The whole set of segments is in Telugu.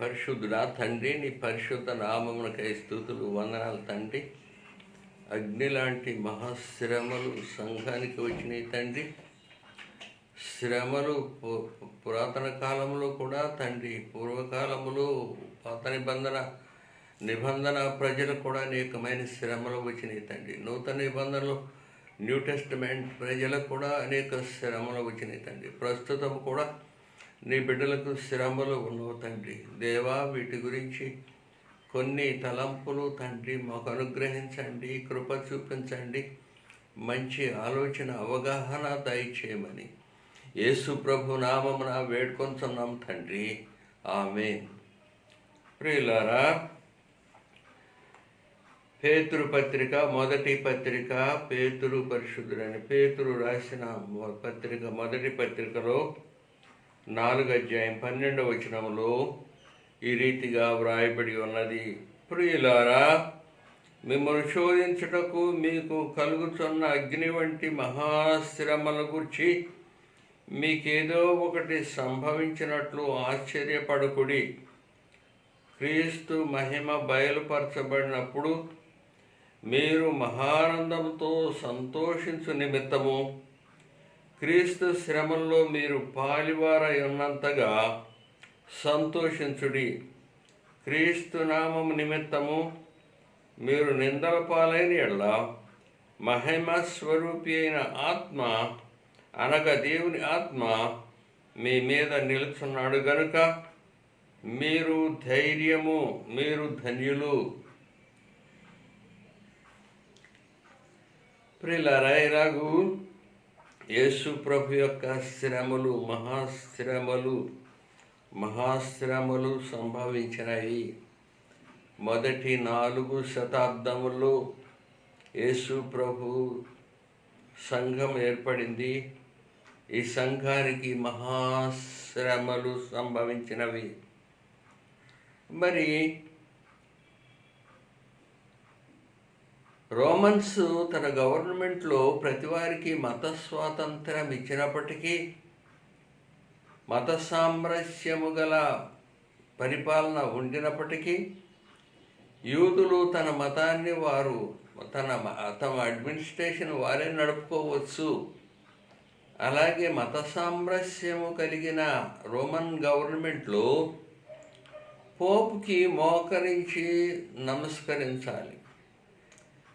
పరిశుద్ధుడా తండ్రి, నీ పరిశుద్ధ నామమునకై స్తుతులు, వందనాలు తండ్రి. అగ్ని లాంటి మహాశ్రమలు సంఘానికి వచ్చినాయి తండ్రి. శ్రమలు పురాతన కాలంలో కూడా తండ్రి, పూర్వకాలంలో పాత నిబంధన ప్రజలకు కూడా అనేకమైన శ్రమలు వచ్చినాయి తండ్రి. నూతన నిబంధనలు న్యూ టెస్టమెంట్ ప్రజలకు కూడా అనేక శ్రమలు వచ్చినాయి తండ్రి. ప్రస్తుతం కూడా నీ బిడ్డలకు శ్రమలు ఉన్నవు తండ్రి. దేవా, వీటి గురించి కొన్ని తలంపులు తండ్రి మాకు అనుగ్రహించండి, కృప చూపించండి, మంచి ఆలోచన అవగాహన దయచేయమని యేసు ప్రభు నామమున వేడుకొంచున్నాం తండ్రి. ఆమేన్. ప్రియులారా, పేతురు పత్రిక, మొదటి పత్రిక, పేతురు పరిశుద్ధుడని పేతురు రాసిన పత్రిక, మొదటి పత్రికలో 4వ అధ్యాయం 12వ వచనంలో ఈ రీతిగా వ్రాయబడి ఉన్నది. ప్రియులారా, మిమ్మల్ని శోధించుటకు మీకు కలుగుతున్న అగ్ని వంటి మహాశ్రమల గురించి మీకేదో ఒకటి సంభవించినట్లు ఆశ్చర్యపడకుడి. క్రీస్తు మహిమ బయలుపరచబడినప్పుడు మీరు మహానందంతో సంతోషించు నిమిత్తము క్రీస్తు శ్రమల్లో మీరు పాలివారై ఉన్నంతగా సంతోషించుడి. క్రీస్తు నామము నిమిత్తము మీరు నిందల పాలైన ఎడల మహిమ స్వరూపి అయిన ఆత్మ, అనగా దేవుని ఆత్మ మీ మీద నిలుచున్నాడు గనుక మీరు ధైర్యము, మీరు ధన్యులు. ప్రియులారా, ఇలాగూ యేసు ప్రభు యొక్క శ్రమలు, మహాశ్రమలు సంభవించినవి. మొదటి 4 శతాబ్దముల్లో యేసు ప్రభు సంఘం ఏర్పడింది. ఈ సంఘానికి మహాశ్రమలు సంభవించినవి. మరి రోమన్స్ తన గవర్నమెంట్లో ప్రతివారికి మత స్వాతంత్రం ఇచ్చినప్పటికీ, మత సామరస్యము గల పరిపాలన ఉండినప్పటికీ, యూదులు తన మతాన్ని వారు తమ అడ్మినిస్ట్రేషన్ వారే నడుపుకోవచ్చు. అలాగే మత సామరస్యము కలిగిన రోమన్ గవర్నమెంట్లో పోపుకి మోకరించి నమస్కరించాలి.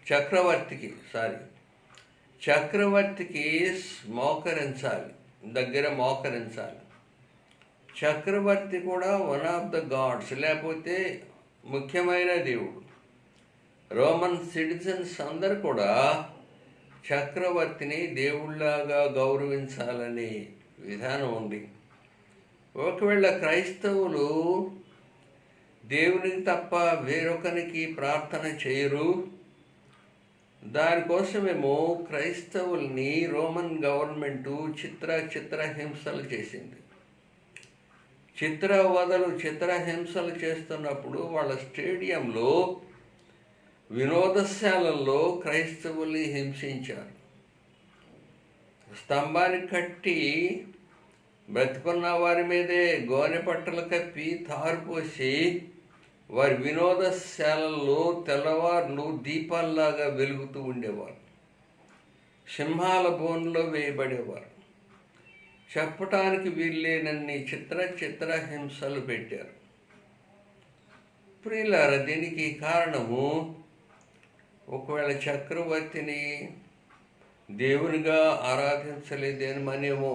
చక్రవర్తికి మోకరించాలి. చక్రవర్తి కూడా వన్ ఆఫ్ ద గాడ్స్, లేకపోతే ముఖ్యమైన దేవుడు. రోమన్ సిటిజన్స్ అందరు కూడా చక్రవర్తిని దేవుళ్ళలాగా గౌరవించాలని విధానం ఉంది. ఒకవేళ క్రైస్తవులు దేవునికి తప్ప వేరొకరికి ప్రార్థన చేయరు. దానికోసమేమో క్రైస్తవుల్ని రోమన్ గవర్నమెంటు చిత్రహింసలు చేసింది. చిత్రహింసలు చేస్తున్నప్పుడు వాళ్ళ స్టేడియంలో, వినోదశాలల్లో క్రైస్తవుల్ని హింసించారు. స్తంభానికి కట్టి బ్రతికున్న వారి మీదే గోనె పట్టలు కప్పి తారుపోసి వారి వినోదశాలల్లో తెల్లవార్లు దీపాల్లాగా వెలుగుతూ ఉండేవారు. సింహాల బోన్లో వేయబడేవారు. చెప్పటానికి వీల్లేనన్ని చిత్రహింసలు పెట్టారు. ప్రియులారా, దీనికి కారణము ఒకవేళ చక్రవర్తిని దేవునిగా ఆరాధించలేదేమనేమో.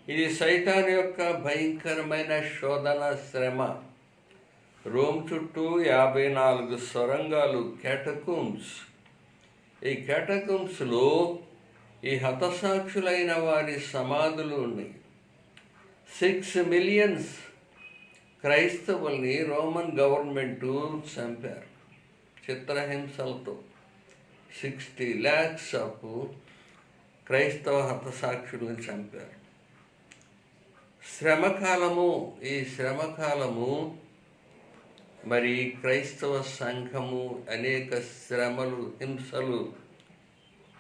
ఇది సైతాన్ యొక్క భయంకరమైన శోధన, శ్రమ. రోమ్ చుట్టూ 54 సొరంగాలు, క్యాటకూమ్స్. ఈ క్యాటకూమ్స్లో ఈ హతసాక్షులైన వారి సమాధులు ఉన్నాయి. 6 మిలియన్స్ క్రైస్తవుల్ని రోమన్ గవర్నమెంటు చంపారు చిత్రహింసలతో. 60 lakhs ఆఫ్ క్రైస్తవ హతసాక్షులను చంపారు. ఈ శ్రమకాలము మరి క్రైస్తవ సంఘము అనేక శ్రమలు, హింసలు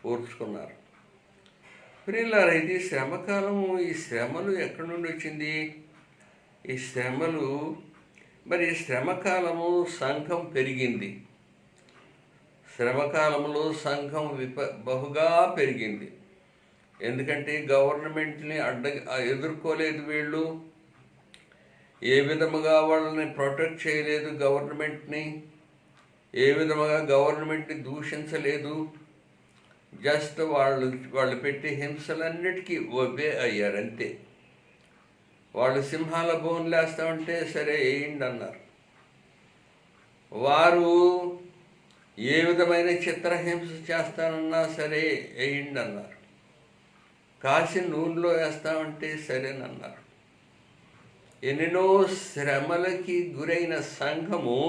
ఓర్చుకున్నారు. ప్రియులారా, ఇది శ్రమకాలము. ఈ శ్రమలు ఎక్కడి నుండి వచ్చింది? ఈ శ్రమలు మరి శ్రమకాలము సంఘం పెరిగింది. శ్రమకాలంలో సంఘం బహుగా పెరిగింది. ఎందుకంటే గవర్నమెంట్ని ఎదుర్కోలేదు వీళ్ళు, ఏ విధముగా వాళ్ళని ప్రొటెక్ట్ చేయలేదు, గవర్నమెంట్ని ఏ విధముగా గవర్నమెంట్ని దూషించలేదు. జస్ట్ వాళ్ళు పెట్టే హింసలన్నిటికీ ఒబే అయ్యారు అంతే. వాళ్ళు సింహాల బోన్లు వేస్తామంటే సరే వేయండి అన్నారు. వారు ఏ విధమైన చిత్రహింస చేస్తానన్నా సరే వేయండి అన్నారు. కాసి నూనెలో వేస్తామంటే సరేనన్నారు. ఎన్నెన్నో శ్రమలకి గురైన సంఘము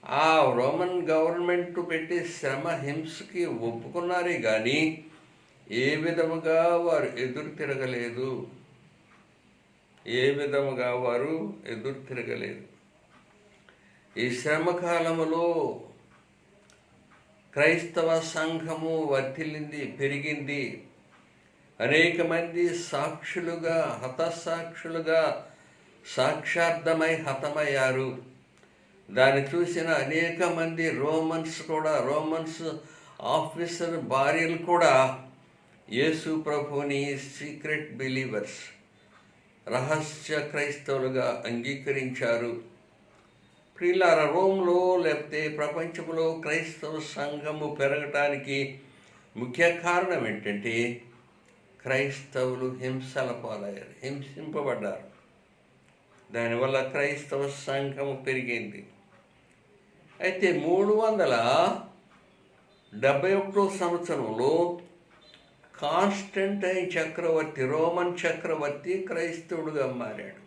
ఆ రోమన్ గవర్నమెంట్ పెట్టి శ్రమ హింసకి ఒప్పుకున్నారే కానీ ఏ విధముగా వారు ఎదురు తిరగలేదు. ఈ శ్రమకాలములో క్రైస్తవ సంఘము వర్ధిల్లింది, పెరిగింది. అనేక మంది సాక్షులుగా, హతసాక్షులుగా సాక్షార్థమై హతమయ్యారు. దాన్ని చూసిన అనేక మంది రోమన్స్ ఆఫీసర్ భార్యలు కూడా యేసు ప్రభువుని సీక్రెట్ బిలీవర్స్, రహస్య క్రైస్తవులుగా అంగీకరించారు. ప్రియులారా, రోమ్లో లేకపోతే ప్రపంచంలో క్రైస్తవ సంఘము పెరగటానికి ముఖ్య కారణం ఏంటంటే క్రైస్తవులు హింసల పాలయ్యారు, హింసింపబడ్డారు. దానివల్ల క్రైస్తవ సంఘము పెరిగింది. అయితే 371 సంవత్సరంలో కాన్స్టంటైన్ చక్రవర్తి, రోమన్ చక్రవర్తి క్రైస్తవుడుగా మారాడు.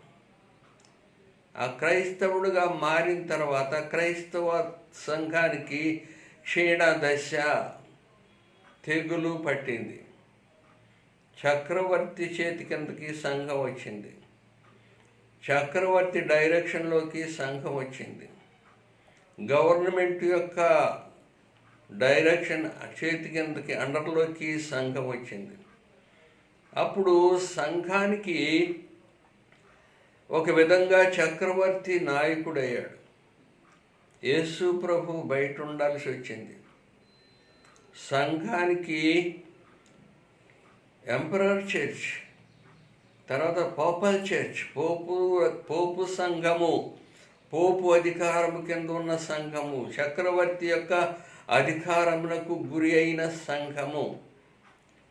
ఆ క్రైస్తవుడుగా మారిన తర్వాత క్రైస్తవ సంఘానికి క్షీణదశ, తెగులు పట్టింది. చక్రవర్తి చేతి కిందకి సంఘం వచ్చింది. చక్రవర్తి డైరెక్షన్లోకి సంఘం వచ్చింది. గవర్నమెంట్ యొక్క డైరెక్షన్ చేతి కిందకి అండర్లోకి సంఘం వచ్చింది. అప్పుడు సంఘానికి ఒక విధంగా చక్రవర్తి నాయకుడయ్యాడు. యేసు ప్రభు బయట ఉండాల్సి వచ్చింది. సంఘానికి ఎంపరర్ చర్చ్, తర్వాత పోపల్ చర్చ్, పోపు సంఘము, పోపు అధికారము కింద ఉన్న సంఘము, చక్రవర్తి యొక్క అధికారమునకు గురి అయిన సంఘము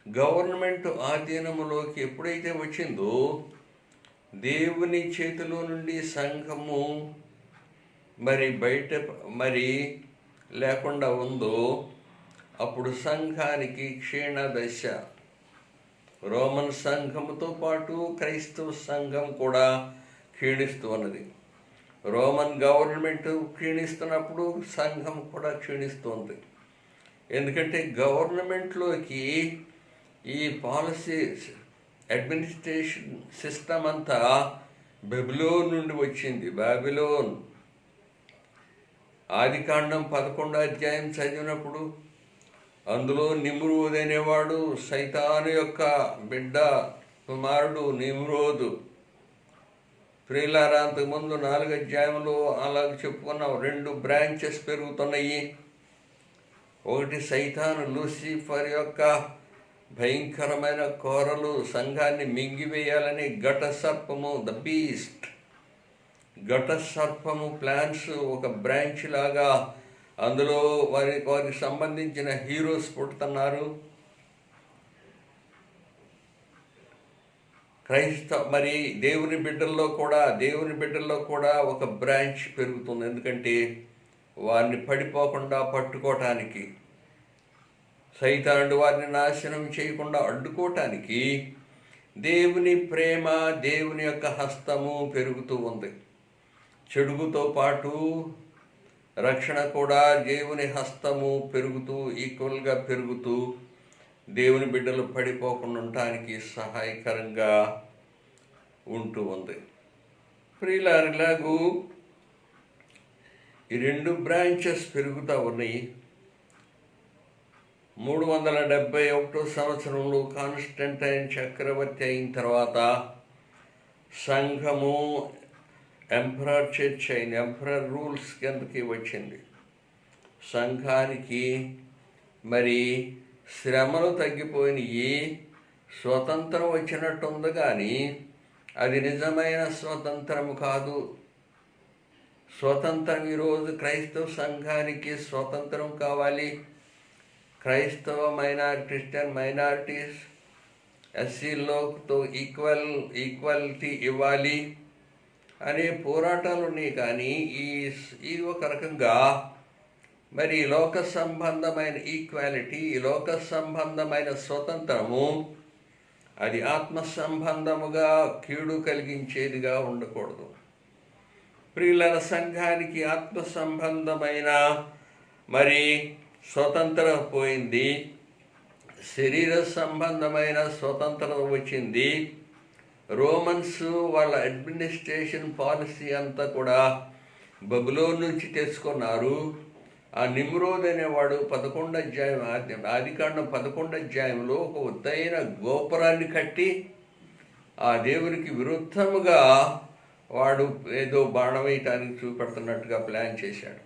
గవర్నమెంట్ ఆధీనములోకి ఎప్పుడైతే వచ్చిందో, దేవుని చేతిలో నుండి సంఘము బయట లేకుండా ఉందో, అప్పుడు సంఘానికి క్షీణదశ. రోమన్ సంఘముతో పాటు క్రైస్తవ సంఘం కూడా క్షీణిస్తూ ఉన్నది. రోమన్ గవర్నమెంట్ క్షీణిస్తున్నప్పుడు సంఘం కూడా క్షీణిస్తుంది. ఎందుకంటే గవర్నమెంట్లోకి ఈ పాలసీ, అడ్మినిస్ట్రేషన్ సిస్టమ్ అంతా బబిలోన్ నుండి వచ్చింది. బాబిలోన్. ఆదికాండం 11వ అధ్యాయం చదివినప్పుడు అందులో నిమ్రోదు అనేవాడు సైతాను యొక్క బిడ్డ, కుమారుడు నిమ్రోదు. ప్రియులారా, అంతకుముందు 4 అధ్యాయంలో అలాగ చెప్పుకున్నాం. 2 బ్రాంచెస్ పెరుగుతున్నాయి. ఒకటి సైతాను, లూసిఫర్ యొక్క భయంకరమైన కోరలు, సంఘాన్ని మింగివేయాలని ఘట సర్పము, ద బీస్ట్, ఘట సర్పము ప్లాన్స్ ఒక బ్రాంచ్ లాగా అందులో వారికి సంబంధించిన హీరోస్ పుడుతున్నారు. దేవుని బిడ్డల్లో కూడా ఒక బ్రాంచ్ పెరుగుతుంది. ఎందుకంటే వారిని పడిపోకుండా పట్టుకోవటానికి, సైతానుడు వారిని నాశనం చేయకుండా అడ్డుకోవటానికి దేవుని ప్రేమ, దేవుని యొక్క హస్తము పెరుగుతూ ఉంది. చెడుగుతో పాటు రక్షణ కూడా దేవుని హస్తము పెరుగుతూ, ఈక్వల్గా పెరుగుతూ దేవుని బిడ్డలు పడిపోకుండా ఉండటానికి సహాయకరంగా ఉంటూ ఉంది. ప్రియులారిలాగూ ఈ 2 బ్రాంచెస్ పెరుగుతూ ఉన్నాయి. 371 సంవత్సరంలో కాన్స్టంటైన్ చక్రవర్తి అయిన తర్వాత సంఘము ఎంపరర్ చర్చ్ అయింది, ఎంపరర్ రూల్స్ కిందకి వచ్చింది. సంఘానికి మరి శ్రమలు తగ్గిపోయినాయి, స్వతంత్రం వచ్చినట్టు ఉంది, కానీ అది నిజమైన స్వతంత్రము కాదు. స్వతంత్రం ఈరోజు క్రైస్తవ సంఘానికి స్వతంత్రం కావాలి. క్రైస్తవ క్రిస్టియన్ మైనారిటీస్ ఎస్సీలతో ఈక్వాలిటీ ఇవ్వాలి అనే పోరాటాలు ఉన్నాయి. కానీ ఈ ఒక రకంగా మరి లోక సంబంధమైన ఈక్వాలిటీ, లోక సంబంధమైన స్వతంత్రము అది ఆత్మ సంబంధముగా కీడు కలిగించేదిగా ఉండకూడదు. ప్రియుల సంఘానికి ఆత్మ సంబంధమైన మరి స్వతంత్రం పోయింది, శరీర సంబంధమైన స్వతంత్రత వచ్చింది. రోమన్స్ వాళ్ళ అడ్మినిస్ట్రేషన్ పాలసీ అంతా కూడా బబులోన్ నుంచి తెచ్చుకున్నారు. ఆ నిమ్రోద్ అనేవాడు 11వ అధ్యాయం ఆదికాండం 11వ అధ్యాయంలో ఒక ఉత్తైన గోపురాన్ని కట్టి ఆ దేవునికి విరుద్ధముగా వాడు ఏదో బాణం వేయటానికి చూపెడుతున్నట్టుగా ప్లాన్ చేశాడు.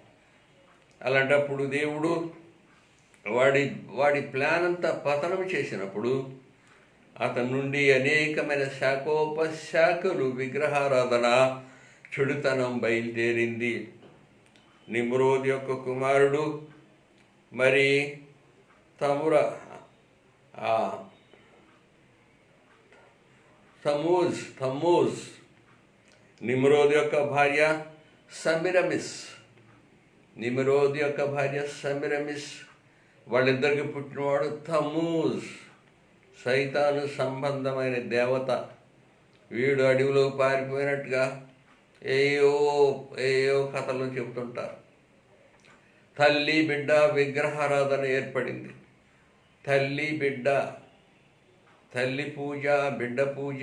అలాంటప్పుడు దేవుడు వాడి ప్లాన్ అంతా పతనం చేసినప్పుడు అతని నుండి అనేకమైన శాఖోపశాఖలు, విగ్రహారాధన, చెడుతనం బయలుదేరింది. నిమ్రోద్ యొక్క కుమారుడు మరి తమూజ్, నిమ్రోద్ యొక్క భార్య సెమిరమిస్, వాళ్ళిద్దరికి పుట్టినవాడు తమూజ్, సైతాను సంబంధమైన దేవత. వీడు అడవిలో పారిపోయినట్టుగా ఏయో కథలు చెబుతుంటారు. తల్లి బిడ్డ విగ్రహారాధన ఏర్పడింది. తల్లి పూజ, బిడ్డ పూజ,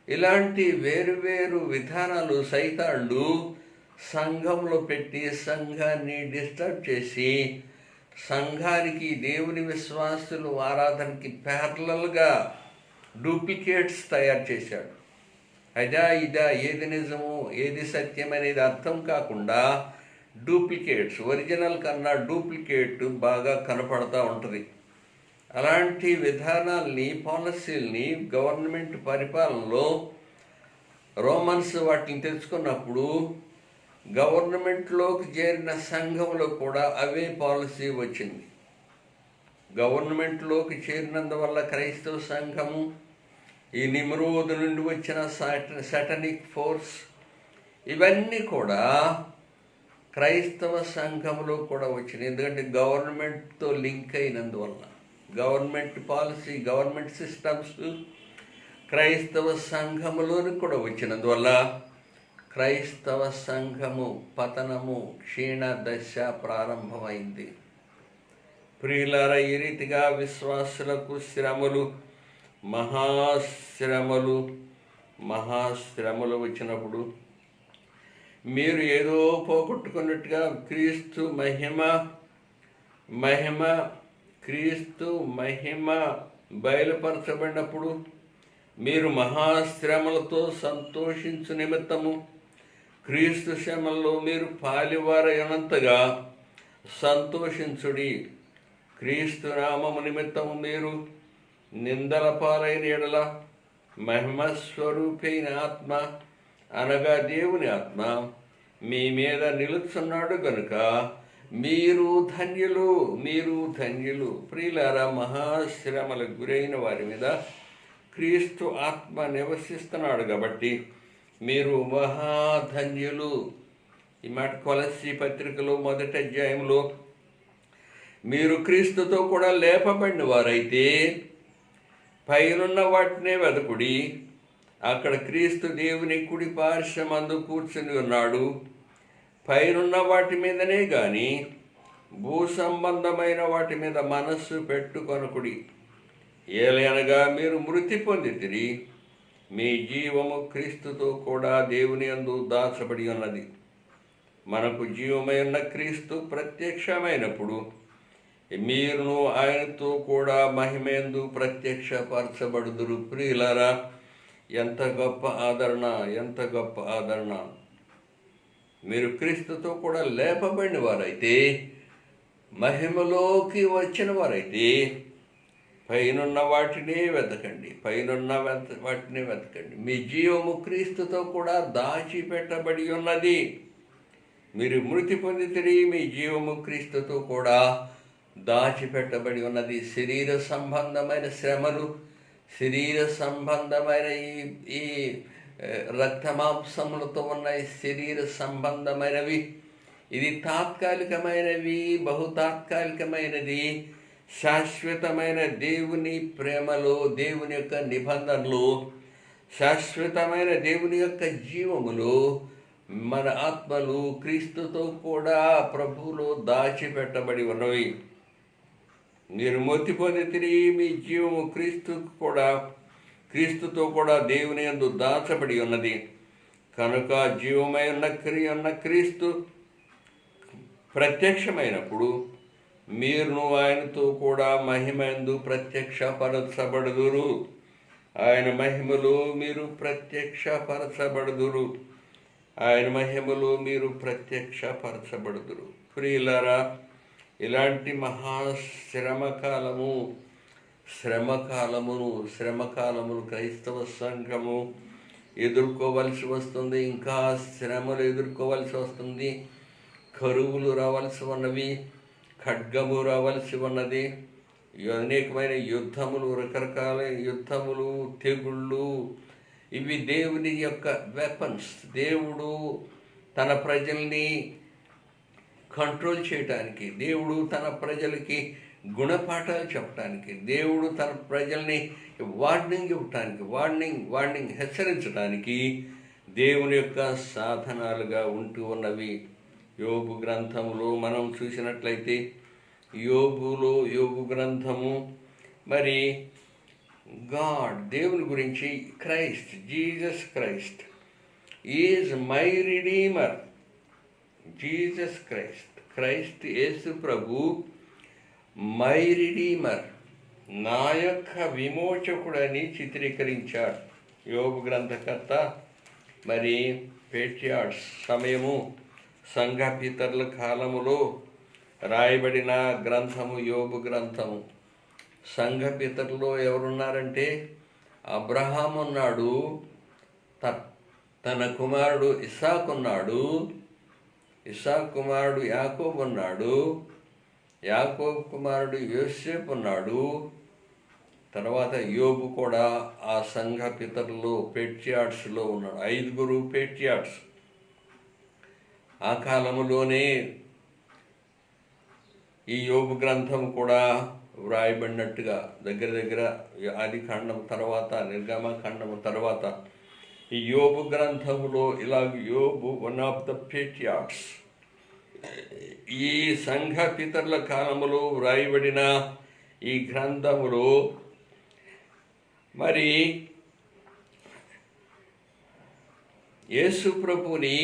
ఇలాంటి వేరు విధానాలు సైతాన్లు సంఘంలో పెట్టి సంఘాన్ని డిస్టర్బ్ చేసి సంఘానికి, దేవుని విశ్వాసులు ఆరాధనకి ప్యారలల్గా డూప్లికేట్స్ తయారు చేశాడు. ఇదా ఏది నిజము ఏది సత్యం అనేది అర్థం కాకుండా డూప్లికేట్స్, ఒరిజినల్ కన్నా డూప్లికేట్ బాగా కనపడతా ఉంటుంది. అలాంటి విధానాల్ని, పాలసీల్ని గవర్నమెంట్ పరిపాలనలో రోమన్స్ వాటిని తెచ్చుకున్నప్పుడు గవర్నమెంట్లోకి చేరిన సంఘంలో కూడా అవే పాలసీ వచ్చింది. గవర్నమెంట్లోకి చేరినందువల్ల క్రైస్తవ సంఘము ఈ నిమ్రోద్ నుండి వచ్చిన సాటనిక్ ఫోర్స్ ఇవన్నీ కూడా క్రైస్తవ సంఘంలో కూడా వచ్చినాయి. ఎందుకంటే గవర్నమెంట్తో లింక్ అయినందువల్ల, గవర్నమెంట్ పాలసీ, గవర్నమెంట్ సిస్టమ్స్ క్రైస్తవ సంఘములోని కూడా వచ్చినందువల్ల క్రైస్తవ సంఘము పతనము, క్షీణ దశ ప్రారంభమైంది. ప్రియులారా, ఈ రీతిగా విశ్వాసులకు శ్రమలు, మహాశ్రమలు వచ్చినప్పుడు మీరు ఏదో పోగొట్టుకున్నట్టుగా క్రీస్తు మహిమ బయలుపరచబడినప్పుడు మీరు మహాశ్రమలతో సంతోషించు నిమిత్తము క్రీస్తు శ్రమల్లో మీరు పాలివారైనంతగా సంతోషించుడి. క్రీస్తు నామము నిమిత్తము మీరు నిందల పాలైన ఎడల మహిమస్వరూపైన ఆత్మ అనగా దేవుని ఆత్మ మీ మీద నిలుచున్నాడు గనుక మీరు ధన్యులు. ప్రియులారా, మహాశ్రమలకు గురైన వారి మీద క్రీస్తు ఆత్మ నివసిస్తున్నాడు కాబట్టి మీరు మహాధన్యులు. ఈ మాట కొలస్సీ పత్రికలో 1వ అధ్యాయంలో మీరు క్రీస్తుతో కూడా లేపబడిన వారైతే పైనున్న వాటినే వెదకుడి, అక్కడ క్రీస్తు దేవుని కుడి పార్శ్వమందు కూర్చుని ఉన్నాడు. పైనున్న వాటి మీదనే గాని భూ సంబంధమైన వాటి మీద మనస్సు పెట్టుకొనకుడి. ఏలయనగా మీరు మృతి పొందితిరి, మీ జీవము క్రీస్తుతో కూడా దేవుని యందు దాచబడి ఉన్నది. మనకు జీవమై ఉన్న క్రీస్తు ప్రత్యక్షమైనప్పుడు మీరును ఆయనతో కూడా మహిమయందు ప్రత్యక్షపరచబడుదురు. ప్రియులారా, ఎంత గొప్ప ఆదరణ, ఎంత గొప్ప ఆదరణ! మీరు క్రీస్తుతో కూడా లేపబడిన వారైతే, మహిమలోకి వచ్చిన వారైతే, పైనున్న వాటినే వెతకండి, పైనున్న వాటినే వెతకండి. మీ జీవము క్రీస్తుతో కూడా దాచిపెట్టబడి ఉన్నది. మీరు మృతి పొందితిరి, మీ జీవము క్రీస్తుతో కూడా దాచిపెట్టబడి ఉన్నది. శరీర సంబంధమైన శ్రమలు, శరీర సంబంధమైన ఈ రక్తమాంసములతో ఉన్న ఈ శరీర సంబంధమైనవి, ఇది తాత్కాలికమైనవి, బహుతాత్కాలికమైనది. శాశ్వతమైన దేవుని ప్రేమలో, దేవుని యొక్క నిబంధనలు, శాశ్వతమైన దేవుని యొక్క జీవములో మన ఆత్మలు క్రీస్తుతో కూడా ప్రభువులో దాచిపెట్టబడి ఉన్నవి. మీరు మృతి పొందితిరి, మీ జీవము క్రీస్తుతో కూడా దేవుని యందు దాచబడి ఉన్నది. కనుక జీవమై ఉన్న క్రీస్తు ప్రత్యక్షమైనప్పుడు మీరును ఆయనతో కూడా మహిమందు ప్రత్యక్షపరచబడుదురు. ఆయన మహిమలో మీరు ప్రత్యక్షపరచబడుదురు. ఆయన మహిమలో మీరు ప్రత్యక్షపరచబడుదురు. ప్రియులారా, ఇలాంటి శ్రమకాలమును క్రైస్తవ సంఘము ఎదుర్కోవలసి వస్తుంది. ఇంకా శ్రమలు ఎదుర్కోవలసి వస్తుంది. కరువులు రావాల్సి ఉన్నవి, ఖడ్గము రావాల్సి ఉన్నది, అనేకమైన యుద్ధములు, రకరకాలైన యుద్ధములు, తెగుళ్ళు. ఇవి దేవుని యొక్క వెపన్స్. దేవుడు తన ప్రజల్ని కంట్రోల్ చేయటానికి, దేవుడు తన ప్రజలకి గుణపాఠాలు చెప్పడానికి, దేవుడు తన ప్రజల్ని వార్నింగ్ ఇవ్వటానికి, వార్నింగ్ హెచ్చరించడానికి దేవుని యొక్క సాధనాలుగా ఉంటూ ఉన్నవి. యోబు గ్రంథములో మనం చూసినట్లయితే, యోబు గ్రంథము మరి దేవుని గురించి Jesus Christ is my redeemer. Jesus Christ Yesu Prabhu my redeemer, నా యొక్క విమోచకుడని చిత్రీకరించాడు యోబు గ్రంథకర్త. మరి పేట్రియార్డ్స్ సమయము, సంఘ పితరుల కాలములో రాయబడిన గ్రంథము యోబు గ్రంథము. సంఘ పితరులో ఎవరున్నారంటే, అబ్రహాము ఉన్నాడు, తన కుమారుడు ఇస్సాకు ఉన్నాడు, ఇస్సాకు కుమారుడు యాకోబు ఉన్నాడు, యాకోబు కుమారుడు యోసేపు ఉన్నాడు. తర్వాత యోబు కూడా ఆ సంఘ పితరులో పేట్రియార్డ్స్లో ఉన్నాడు. 5 పేట్రియార్డ్స్. ఆ కాలములోనే ఈ యోబు గ్రంథం కూడా వ్రాయబడినట్టుగా దగ్గర ఆది కాండము తర్వాత, నిర్గమకాండము తర్వాత ఈ యోబు గ్రంథములో ఇలాగ యోబు వన్ ఆఫ్ ద పేట్రియార్డ్స్. ఈ సంఘ పితరుల కాలములో వ్రాయబడిన ఈ గ్రంథములో మరి యేసు ప్రభుని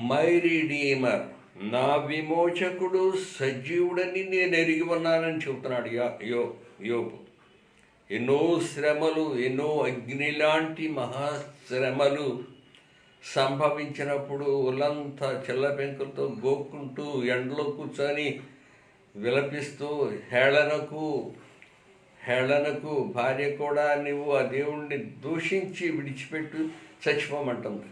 మై రిడీమర్, నా విమోచకుడు సజీవుడని నేను ఎరిగి ఉన్నానని చెబుతున్నాడు యోబు. ఎన్నో శ్రమలు, ఎన్నో అగ్ని లాంటి మహాశ్రమలు సంభవించినప్పుడు ఒళ్ళంతా చిల్లపెంకులతో గోక్కుంటూ ఎండలో కూర్చొని విలపిస్తూ హేళనకు భార్య కూడా నువ్వు ఆ దేవుణ్ణి దూషించి విడిచిపెట్టు చచ్చిపోమంటుంది.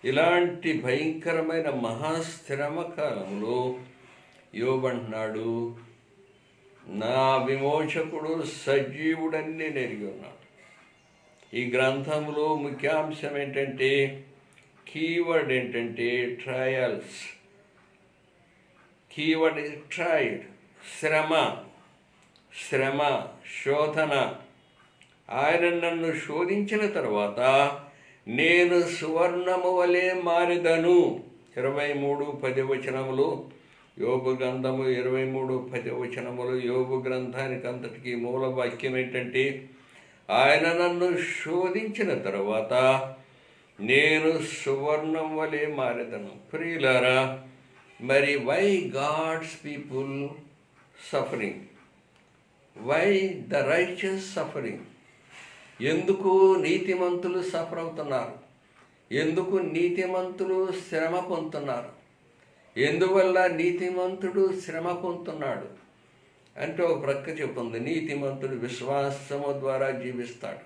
ఇలాంటి భయంకరమైన మహాశ్రమ కాలంలో యోబు అంటున్నాడు, నా విమోచకుడు సజీవుడని నేను ఎరిగి ఉన్నాడు. ఈ గ్రంథంలో ముఖ్యాంశం ఏంటంటే, కీవర్డ్ ఏంటంటే ట్రయల్స్. కీవర్డ్ ట్రైడ్, శ్రమ, శోధన. ఆయన నన్ను శోధించిన తర్వాత నేను సువర్ణము వలె మారెదను. 23:10 యోబు గ్రంథము 23:10 యోబు గ్రంథానికి అంతటికి మూల వాక్యం ఏంటంటే, ఆయన నన్ను శోధించిన తర్వాత నేను సువర్ణం వలె మారెదను. ప్రియులారా, మరి why God's people suffering? Why the righteous suffering? ఎందుకు నీతిమంతులు సఫర్ అవుతున్నారు? ఎందుకు నీతిమంతులు శ్రమ పొందుతున్నారు? ఎందువల్ల నీతిమంతుడు శ్రమ పొందుతున్నాడు అంటే ఒక ప్రక్క చెప్తుంది, నీతిమంతుడు విశ్వాసము ద్వారా జీవిస్తాడు.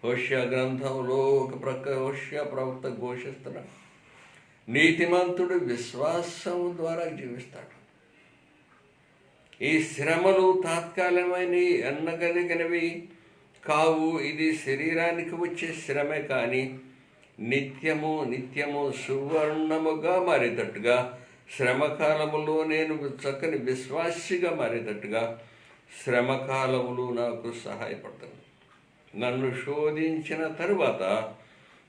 హోషేయ గ్రంథంలో ఒక ప్రక్క హోషేయ ప్రవక్త ఘోషిస్తున్నాడు, నీతిమంతుడు విశ్వాసము ద్వారా జీవిస్తాడు. ఈ శ్రమలు తాత్కాలికమైనవి, ఎన్నగలిగినవి కావు. ఇది శరీరానికి వచ్చే శ్రమే, కానీ నిత్యము సువర్ణముగా మారేటట్టుగా, శ్రమకాలములో నేను చక్కని విశ్వాసిగా మారేటట్టుగా శ్రమకాలములు నాకు సహాయపడతాను. నన్ను శోధించిన తరువాత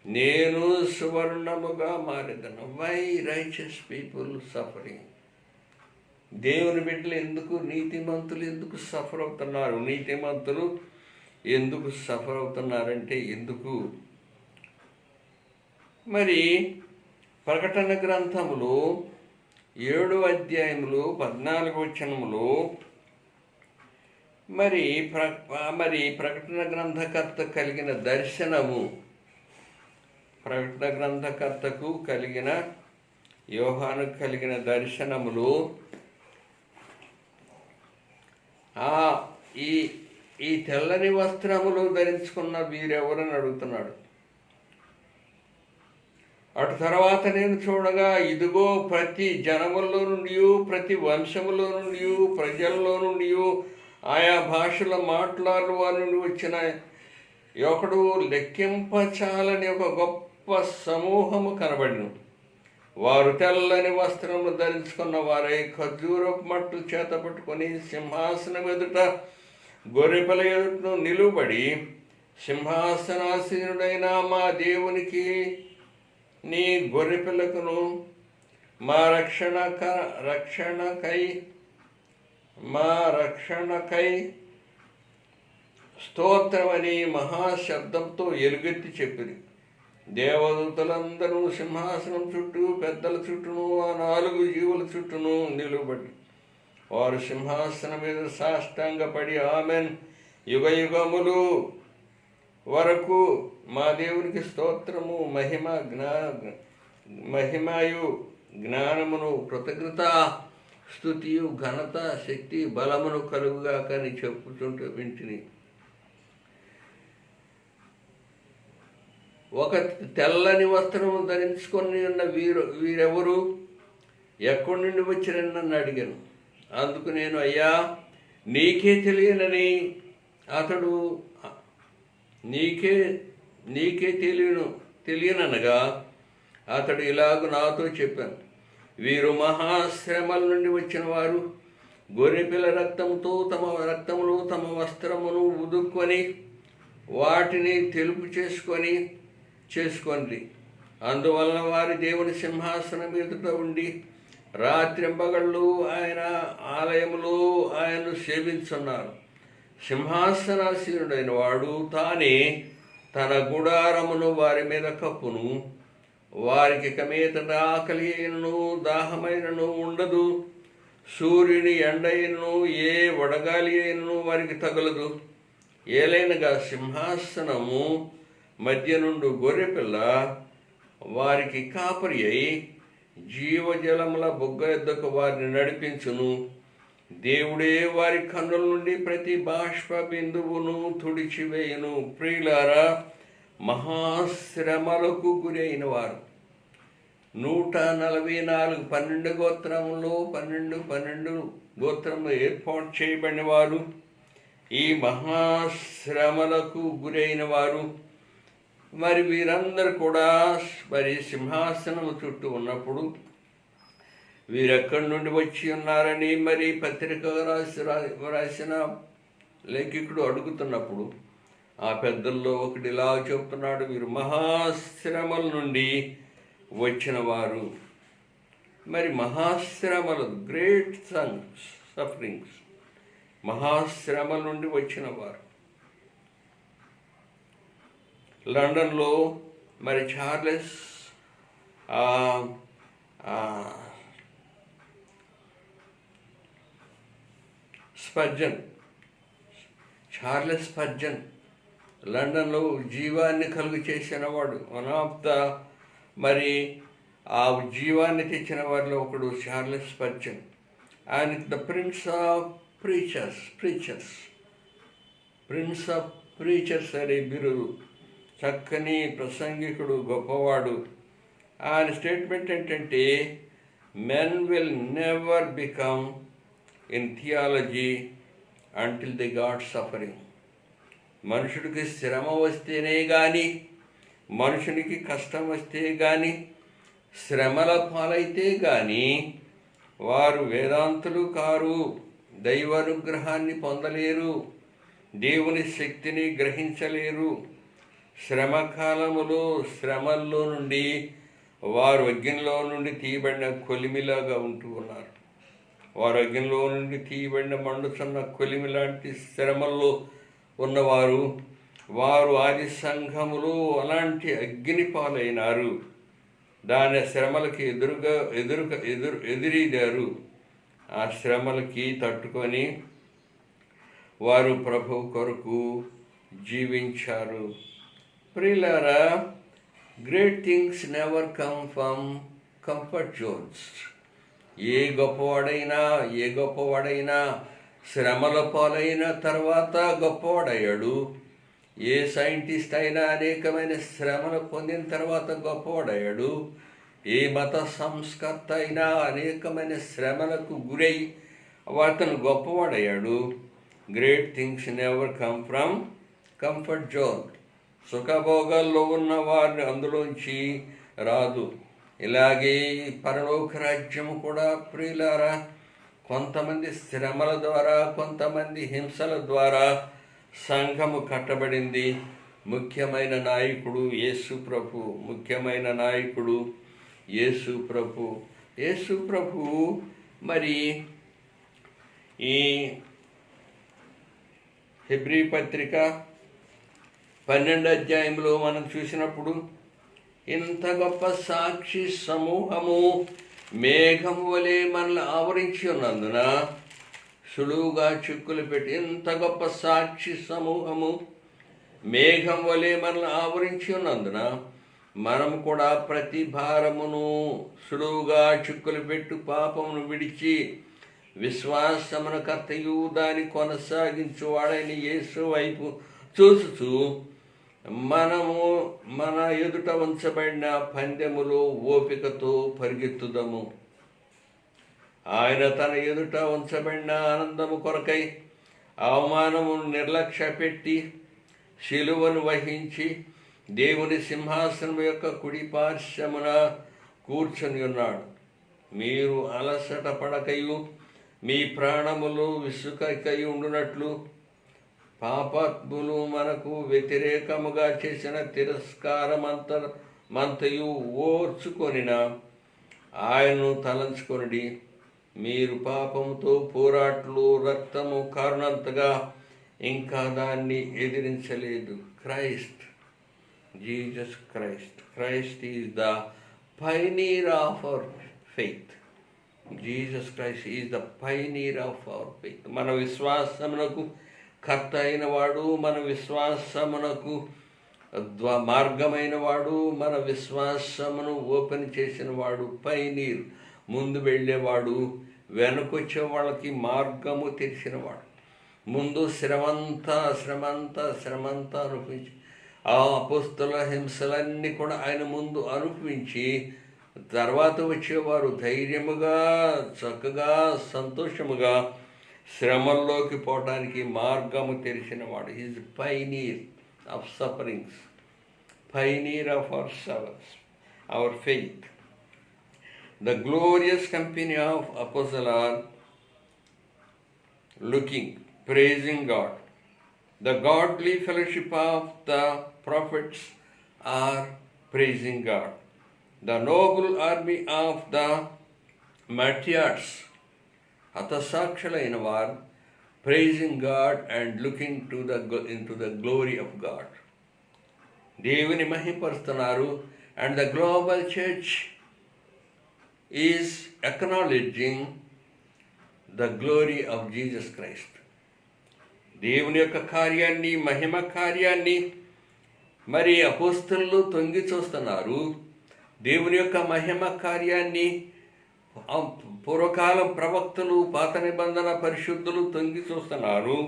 నేను సువర్ణముగా మారేదను. Why righteous people suffering? దేవుని బిడ్డలు ఎందుకు, నీతిమంతులు ఎందుకు సఫర్ అవుతున్నారు? నీతిమంతులు ఎందుకు సఫర్ అవుతున్నారంటే ఎందుకు? మరి ప్రకటన గ్రంథములో 7వ అధ్యాయములో 14వ వచనములో మరి ప్రకటన గ్రంథకర్త కలిగిన దర్శనము, ప్రకటన గ్రంథకర్తకు కలిగిన, యోహానుకు కలిగిన దర్శనములు ఈ తెల్లని వస్త్రములు ధరించుకున్న వీరెవరని అడుగుతున్నాడు. అటు తర్వాత నేను చూడగా, ఇదిగో ప్రతి జనములో నుండి, ప్రతి వంశములో నుండి, ప్రజల్లో నుండి, ఆయా భాషల మాట్లాడు వారి నుండి వచ్చిన ఒకడు లెక్కింపచాలని ఒక గొప్ప సమూహము కనబడిను. వారు తెల్లని వస్త్రములు ధరించుకున్న వారై ఖర్జూరపు మట్టు చేత పట్టుకొని సింహాసనం ఎదుట గొర్రెపిల్ల ఎదుటను నిలువబడి, సింహాసనాసీనుడైన మా దేవునికి, నీ గొర్రెపిల్లకును మా రక్షణకై స్తోత్రమని మహాశబ్దంతో ఎలుగెత్తి చెప్పిరి. దేవదూతలందరూ సింహాసనం చుట్టూ, పెద్దల చుట్టూను, ఆ 4 జీవుల చుట్టూను నిలువబడి వారు సింహాసనం మీద సాష్టాంగపడి, ఆమెన్, యుగయుగములు వరకు మా దేవునికి స్తోత్రము, మహిమయు జ్ఞానమును, కృతజ్ఞత, స్తుతియు, ఘనత, శక్తి, బలమును కలుగుగాక అని చెప్పుతుంటూ వింటిని. ఒక తెల్లని వస్త్రము ధరించుకొని ఉన్న వీరెవరు, ఎక్కడి నుండి వచ్చిరని నన్ను అడిగాను. అందుకు నేను, అయ్యా నీకే తెలియనని, అతడు నీకే తెలియననగా అతడు ఇలాగ నాతో చెప్పాను, వీరు మహాశ్రమల నుండి వచ్చిన వారు, గొర్రెపిల్ల రక్తంతో తమ వస్త్రమును ఉదుక్కొని వాటిని తెలుపు చేసుకోండి. అందువలన వారి దేవుని సింహాసనం ఎదుట ఉండి రాత్రింబగళ్ళు ఆయన ఆలయములో ఆయనను సేవించున్నారు. సింహాసనాసీనుడైన వాడు తానే తన గుడారమును వారి మీద కప్పును. వారికి ఇక మీదట ఆకలి అయినను దాహమైనను ఉండదు. సూర్యుని ఎండ అయినను ఏ వడగాలి అయినను వారికి తగలదు. ఏలైనగా సింహాసనము మధ్య నుండి గొర్రెపిల్ల వారికి కాపరి అయి జీవజలముల బొగ్గ ఎద్దకు వారిని నడిపించును. దేవుడే వారి కన్నుల నుండి ప్రతి బాష్ప బిందువును తుడిచివేయును. ప్రియులారా, మహాశ్రమలకు గురి అయిన వారు 144 12 గోత్రములో 12 గోత్రములు ఏర్పాటు చేయబడిన వారు, ఈ మహాశ్రమలకు గురైన వారు. మరి వీరందరూ కూడా మరి సింహాసనము చుట్టూ ఉన్నప్పుడు వీరెక్కడి నుండి వచ్చి ఉన్నారని మరి పత్రిక రాసిన లేఖికుడు అడుగుతున్నప్పుడు ఆ పెద్దల్లో ఒకటి ఇలా చెప్తున్నాడు, వీరు మహాశ్రమల నుండి వచ్చిన వారు. మరి మహాశ్రమలు, గ్రేట్ సఫరింగ్స్, మహాశ్రమల నుండి వచ్చిన వారు. లండన్లో మరి చార్లెస్ స్పర్జన్ లండన్లో జీవాన్ని కలుగు చేసిన వాడు, వన్ ఆఫ్ ద మరి ఆ జీవాన్ని తెచ్చిన వారిలో ఒకడు చార్లెస్ స్పర్జన్. ఆయన the prince of prince of preachers అనే బిరుదు, చక్కని ప్రసంగికుడు, గొప్పవాడు. ఆయన స్టేట్మెంట్ ఏంటంటే, men will never become in theology until the got suffering. మనుషుడికి శ్రమ వస్తేనే కానీ, మనుషునికి కష్టం వస్తే కానీ, శ్రమల పాలైతే కానీ వారు వేదాంతులు కారు, దైవానుగ్రహాన్ని పొందలేరు, దేవుని శక్తిని గ్రహించలేరు. శ్రమకాలములో శ్రమల్లో నుండి వారు అగ్నిలో నుండి తీయబడిన కొలిమిలాగా ఉంటూ ఉన్నారు. వారు అగ్నిలో నుండి తీయబడిన మండుచున్న కొలిమి లాంటి శ్రమల్లో ఉన్నవారు. వారు ఆది సంఘములో అలాంటి అగ్ని పాలైనారు. దాని శ్రమలకి ఎదురీదారు. ఆ శ్రమలకి తట్టుకొని వారు ప్రభు కొరకు జీవించారు. ప్రియులారా, great things never come from comfort zones. ఏ గొప్పవాడైనా శ్రమల పాలైన తర్వాత గొప్పవాడయ్యాడు. ఏ సైంటిస్ట్ అయినా అనేకమైన శ్రమలు పొందిన తర్వాత గొప్పవాడయ్యాడు. ఏ మత సంస్కర్త అయినా అనేకమైన శ్రమలకు గురై అతను గొప్పవాడయ్యాడు. Great things never come from comfort zone. సుఖభోగాల్లో ఉన్న వారిని అందులోంచి రాదు. ఇలాగే పరలోక రాజ్యము కూడా ప్రియులారా, కొంతమంది శ్రమల ద్వారా, కొంతమంది హింసల ద్వారా సంఘము కట్టబడింది. ముఖ్యమైన నాయకుడు యేసు ప్రభు. మరి ఈ హెబ్రీ పత్రిక 12వ అధ్యాయంలో మనం చూసినప్పుడు, ఇంత గొప్ప సాక్షి సమూహము మేఘము వలె మనల్ని ఆవరించి ఉన్నందున సులువుగా చిక్కులు పెట్టి, ఇంత గొప్ప సాక్షి సమూహము మేఘం వలె మనల్ని ఆవరించి ఉన్నందున మనం కూడా ప్రతి భారమును సులువుగా చిక్కులు పెట్టు పాపమును విడిచి విశ్వాసమున కర్తయు దాన్ని కొనసాగించువాడైన యేసు వైపు చూచుచు మనము మన ఎదుట ఉంచబడిన పందెములో ఓపికతో పరిగెత్తుదము. ఆయన తన ఎదుట ఉంచబడిన ఆనందము కొరకై అవమానము నిర్లక్ష్య పెట్టి శిలువను వహించి దేవుని సింహాసనం యొక్క కుడి పార్శ్వమున కూర్చొని ఉన్నాడు. మీరు అలసట పడకయు మీ ప్రాణములు విసుకకై ఉండునట్లు పాపాత్ములు మనకు వ్యతిరేకముగా చేసిన తిరస్కారమంతయు ఓర్చుకొనిన ఆయనను తలంచుకొనిడి. మీరు పాపముతో పోరాట్లు రక్తము కారణంతగా ఇంకా దాన్ని ఎదిరించలేదు. Jesus Christ is the pioneer of our faith. Jesus Christ is the pioneer of our faith. మన విశ్వాసమునకు కర్త అయిన వాడు, మన విశ్వాసమునకు మార్గమైన వాడు, మన విశ్వాసమును ఓపెన్ చేసిన వాడు, పైనీర్, ముందు వెళ్ళేవాడు, వెనకొచ్చే వాళ్ళకి మార్గము తెరిచినవాడు. ముందు శ్రమంతా అనుభవించి ఆ అపోస్తల హింసలన్నీ కూడా ఆయన ముందు అనుభవించి తర్వాత వచ్చేవారు ధైర్యముగా, చక్కగా, సంతోషముగా శ్రమల్లోకి పోవడానికి మార్గము తెరిచినవాడు. Is pioneer of sufferings, pioneer of our faith. The glorious company of apostles are looking, praising God. The godly fellowship of the prophets are praising God. The noble army of the martyrs, హతసాక్షులైన వారు, praising God and looking into the glory of God. దేవుని మహిమపరుస్తున్నారు. And the global church is acknowledging the glory of Jesus Christ. దేవుని యొక్క కార్యాన్ని, మహిమ కార్యాన్ని మరి అపోస్తలులు తొంగి చూస్తున్నారు. దేవుని యొక్క మహిమ కార్యాన్ని పూర్వకాలం ప్రవక్తలు, పాత నిబంధన పరిశుద్ధులు తొంగి చూస్తున్నారు.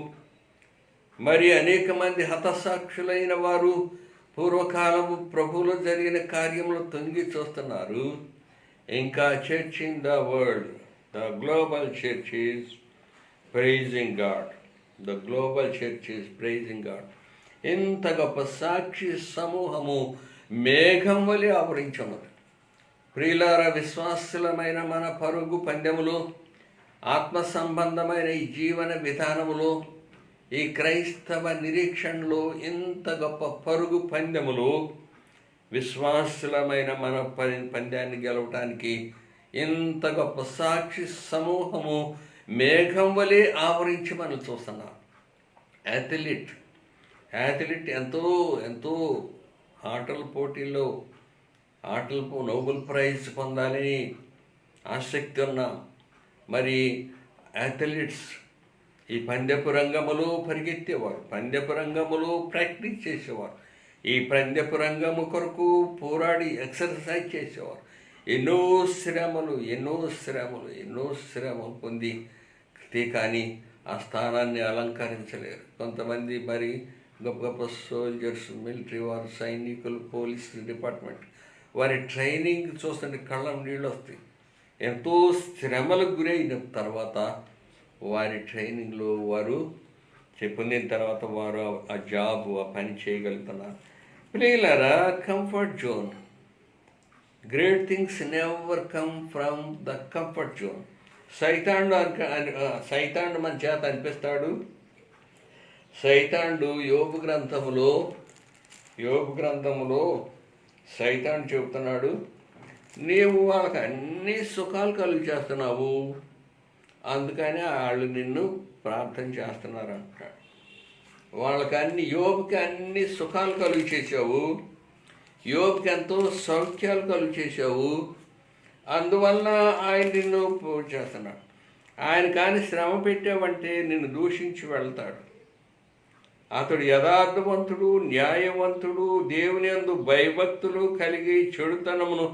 మరి అనేక మంది హతసాక్షులైన వారు పూర్వకాలము ప్రభువులో జరిగిన కార్యములు తొంగి చూస్తున్నారు. ఇంకా church in the world, the global church is pricing God. The global church is pricing God. ఇంత గొప్ప సాక్షి సమూహము మేఘం వలె ఆవరించున్నది. ప్రియులార, విశ్వాసులమైన మన పరుగు పందెములు, ఆత్మ సంబంధమైన ఈ జీవన విధానములు, ఈ క్రైస్తవ నిరీక్షణలో ఇంత గొప్ప పరుగు పందెములు, విశ్వాసులమైన మన పందాన్ని గెలవటానికి ఇంత గొప్ప సాక్షి సమూహము మేఘం వలె ఆవరించి మనం చూస్తున్నాం. అథ్లీట్ ఎంతో ఆటల పోటీల్లో నోబెల్ ప్రైజ్ పొందాలని ఆసక్తి ఉన్నాం. మరి అథ్లీట్స్ ఈ పందెపు రంగములో పరిగెత్తేవారు, పందెపు రంగములో ప్రాక్టీస్ చేసేవారు, ఈ పందెపు రంగము కొరకు పోరాడి ఎక్సర్సైజ్ చేసేవారు. ఎన్నో శ్రమలు పొంది కానీ ఆ స్థానాన్ని అలంకరించలేరు. కొంతమంది మరి గొప్ప గొప్ప సోల్జర్స్, మిలిటరీ వారు, సైనికులు, పోలీస్ డిపార్ట్మెంట్, వారి ట్రైనింగ్ చూస్తుంటే కళ్ళం నీళ్ళు వస్తాయి. ఎంతో శ్రమలకు గురైన తర్వాత వారి ట్రైనింగ్లో వారు పొందిన తర్వాత వారు ఆ జాబ్, ఆ పని చేయగలుగుతున్నారు. ప్రియులారా, comfort zone, great things never come from the comfort zone. సైతాండు మన చేత అనిపిస్తాడు. సైతాండు యోబు గ్రంథములో సైతాండు చెబుతున్నాడు, నీవు వాళ్ళకి అన్ని సుఖాలు కలుగు చేస్తున్నావు, అందుకని వాళ్ళు నిన్ను ప్రార్థన చేస్తున్నారు అంటాడు. యోబుకి అన్ని సుఖాలు కలుగు చేసావు, యోబుకి ఎంతో సౌఖ్యాలు కలుగు చేసావు, అందువల్ల ఆయన నిన్ను పూజ చేస్తున్నాడు. ఆయన కానీ శ్రమ పెట్టావంటే నిన్ను దూషించి వెళ్తాడు. అతడు యథార్థవంతుడు, న్యాయవంతుడు, దేవుని యందు భయభక్తులు కలిగి చెడుతనమును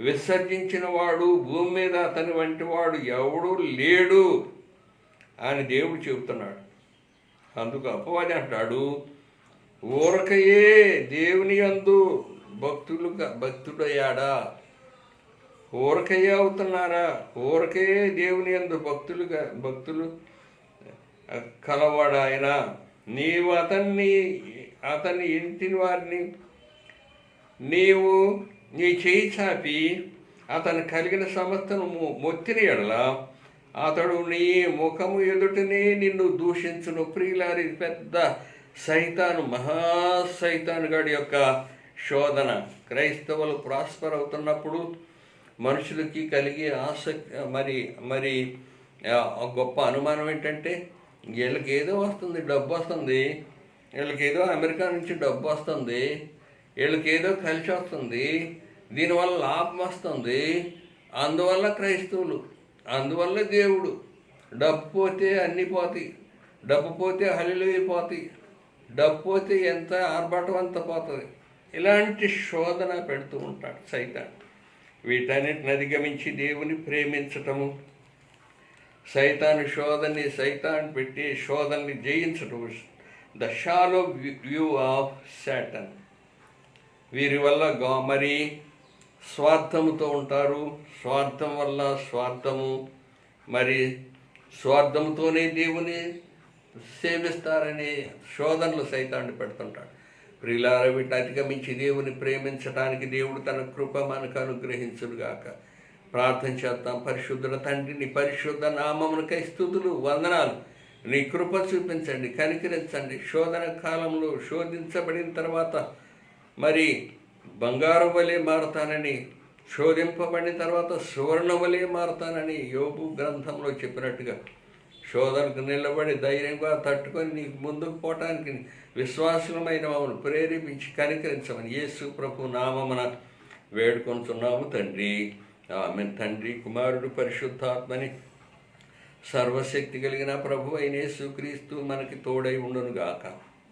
విసర్జించిన వాడు, భూమి మీద అతని వంటి వాడు ఎవడూ లేడు అని దేవుడు చెబుతున్నాడు. అందుకు అపవాది అంటాడు, ఊరకయే దేవుని యందు భక్తుడయ్యాడా? ఊరకయ్యే అవుతున్నారా? ఊరకయే దేవుని యందు భక్తులు కలవాడు ఆయన. నీవు అతన్ని ఇంటిని వారిని నీవు నీ చేయి చాపి అతను కలిగిన సమస్తను మొత్తిన ఎడల అతడు నీ ముఖము ఎదుటనే నిన్ను దూషించును. ప్రియులారి, పెద్ద సైతాను, మహాసైతాను గాడి యొక్క శోధన. క్రైస్తవులు ప్రాస్పర్ అవుతున్నప్పుడు మనుషులకి కలిగే ఆసక్తి మరి గొప్ప అనుమానం ఏంటంటే, వీళ్ళకి ఏదో వస్తుంది, డబ్బు వస్తుంది, వీళ్ళకి ఏదో అమెరికా నుంచి డబ్బు వస్తుంది, వీళ్ళకి ఏదో కలిసి వస్తుంది, దీనివల్ల లాభం వస్తుంది, అందువల్ల క్రైస్తవులు, అందువల్ల దేవుడు. డబ్బు పోతే అన్నీ పోతాయి, డబ్బు పోతే హల్లెలూయా పోతాయి, డబ్బు పోతే ఎంత ఆర్భాటం అంత పోతుంది. ఇలాంటి శోధన పెడుతూ ఉంటాడు సైతాన్. వీటన్నిటిని అధిగమించి దేవుని ప్రేమించటము, సైతాన్ పెట్టి శోధనని జయించటం, the shallow view of Satan. వీరి వల్ల మరి స్వార్థముతో ఉంటారు. స్వార్థం వల్ల మరి స్వార్థముతోనే దేవుని సేవిస్తారని శోధనలు సైతాన్ని పెడుతుంటాడు. ప్రియులార, వీటిని అధిగమించి దేవుని ప్రేమించడానికి దేవుడు తన కృప మనకు అనుగ్రహించుగాక. ప్రార్థన చేద్దాం. పరిశుద్ధుల తండ్రి, నీ పరిశుద్ధ నామమునకై స్తుతులు, వందనాలు. నీ కృప చూపించండి, కనికరించండి. శోధన కాలంలో శోధించబడిన తర్వాత మరి బంగారం వలె మారతానని, శోధింపబడిన తర్వాత సువర్ణ వలె మారతానని యోబు గ్రంథంలో చెప్పినట్టుగా శోధనకు నిలబడి ధైర్యంగా తట్టుకొని నీకు ముందుకు పోవటానికి విశ్వాసమైన మమ్మల్ని ప్రేరేపించి కనికరించమని యేసు ప్రభు నామమున వేడుకొంటున్నాము తండ్రి. ఆమెన్. తండ్రి, కుమారుడు, పరిశుద్ధాత్మని సర్వశక్తి కలిగిన ప్రభు అయిన యేసుక్రీస్తు మనకి తోడై ఉండునుగాక.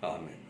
ఆమేన్.